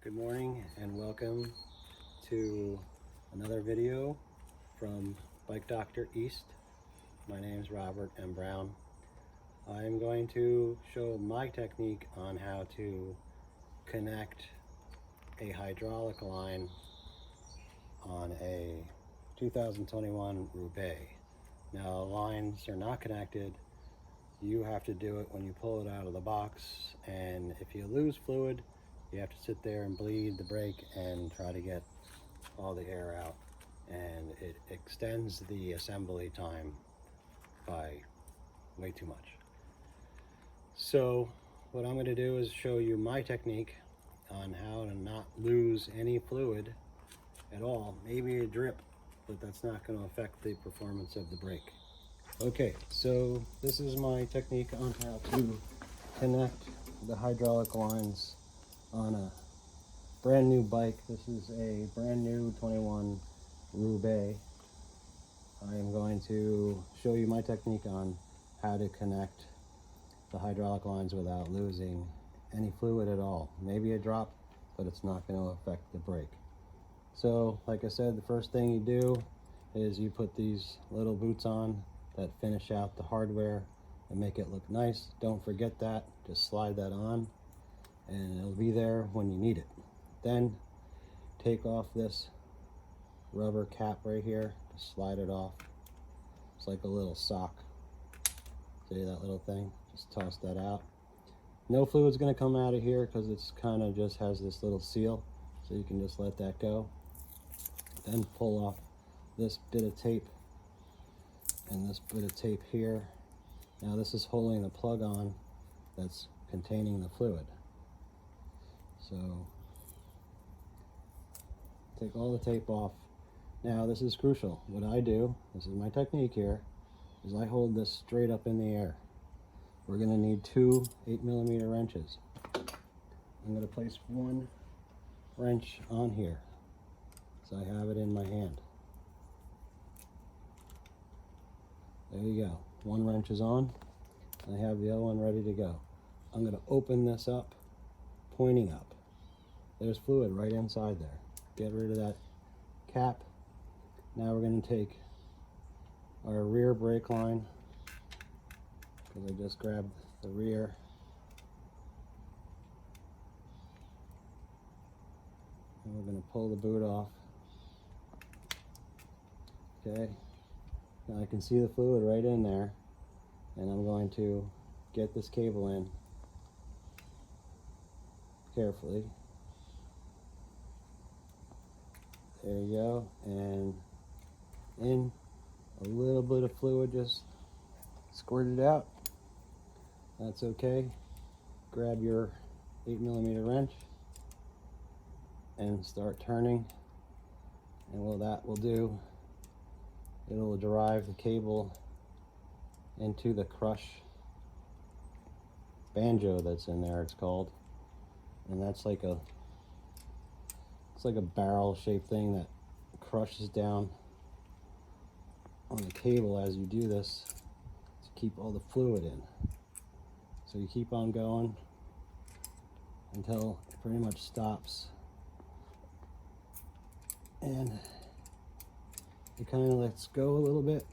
Good morning and welcome to another video from Bike Doctor East. My name is Robert M. Brown. I'm going to show my technique on how to connect a hydraulic line on a 2021 Roubaix. Now, lines are not connected. You have to do it when you pull it out of the box, and if you lose fluid, you have to sit there and bleed the brake and try to get all the air out, and it extends the assembly time by way too much. So what I'm going to do is show you my technique on how to not lose any fluid at all. Maybe a drip, but that's not going to affect the performance of the brake. Okay, so this is my technique on how to connect the hydraulic lines on a brand new bike. This is a brand new 21 Roubaix. I am going to show you my technique on how to connect the hydraulic lines without losing any fluid at all. Maybe a drop, but it's not going to affect the brake. So like I said, the first thing you do is you put these little boots on that finish out the hardware and make it look nice. Don't forget that. Just slide that on and it'll be there when you need it. Then take off this rubber cap right here. Just slide it off. It's like a little sock. See that little thing? Just toss that out. No fluid's going to come out of here because it's kind of just has this little seal, so you can just let that go. Then pull off this bit of tape and this bit of tape here. Now this is holding the plug on that's containing the fluid. So take all the tape off. Now this is crucial. What I do, this is my technique here, is I hold this straight up in the air. We're going to need two 8mm wrenches. I'm going to place one wrench on here, so I have it in my hand. There you go. One wrench is on. I have the other one ready to go. I'm going to open this up, pointing up. There's fluid right inside there. Get rid of that cap. Now we're going to take our rear brake line, because I just grabbed the rear. And we're going to pull the boot off. Okay. Now I can see the fluid right in there, and I'm going to get this cable in carefully. There you go, and in a little bit of fluid just squirted out. That's okay. Grab your 8mm wrench and start turning, and what that will do, it'll drive the cable into the crush banjo that's in there, it's called, and that's like a barrel shaped thing that crushes down on the cable as you do this to keep all the fluid in. So you keep on going until it pretty much stops, and it kind of lets go a little bit.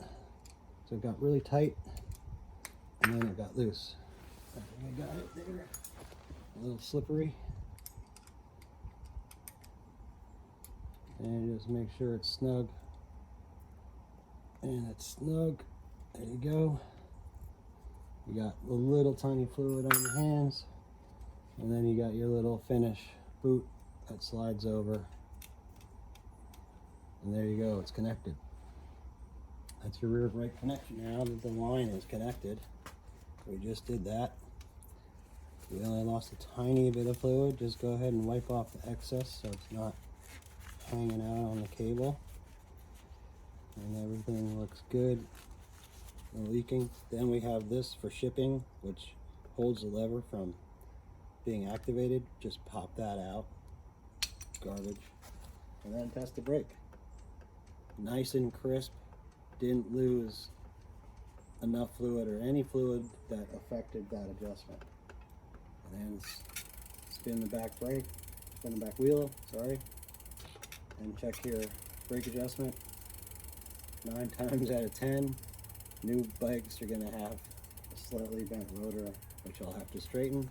So it got really tight and then it got loose. I think I got it there. A little slippery. And just make sure it's snug. And it's snug. There you go. You got a little tiny fluid on your hands. And then you got your little finish boot that slides over. And there you go, it's connected. That's your rear brake connection. Now that the line is connected, we just did that. We only lost a tiny bit of fluid. Just go ahead and wipe off the excess so it's not hanging out on the cable. And everything looks good. No leaking. Then we have this for shipping, which holds the lever from being activated. Just pop that out. Garbage. And then test the brake. Nice and crisp. Didn't lose enough fluid or any fluid that affected that adjustment. And then spin the back brake, spin them back wheel, sorry, and check your brake adjustment. 9 times out of 10, new bikes are going to have a slightly bent rotor, which I'll have to straighten,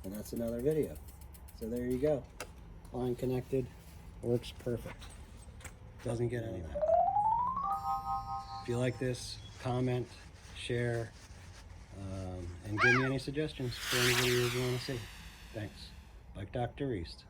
and that's another video. So there you go. Line connected, works perfect. Doesn't get any of that. If you like this, comment, share, and give me any suggestions for any videos you want to see. Thanks. Bike Doctor East.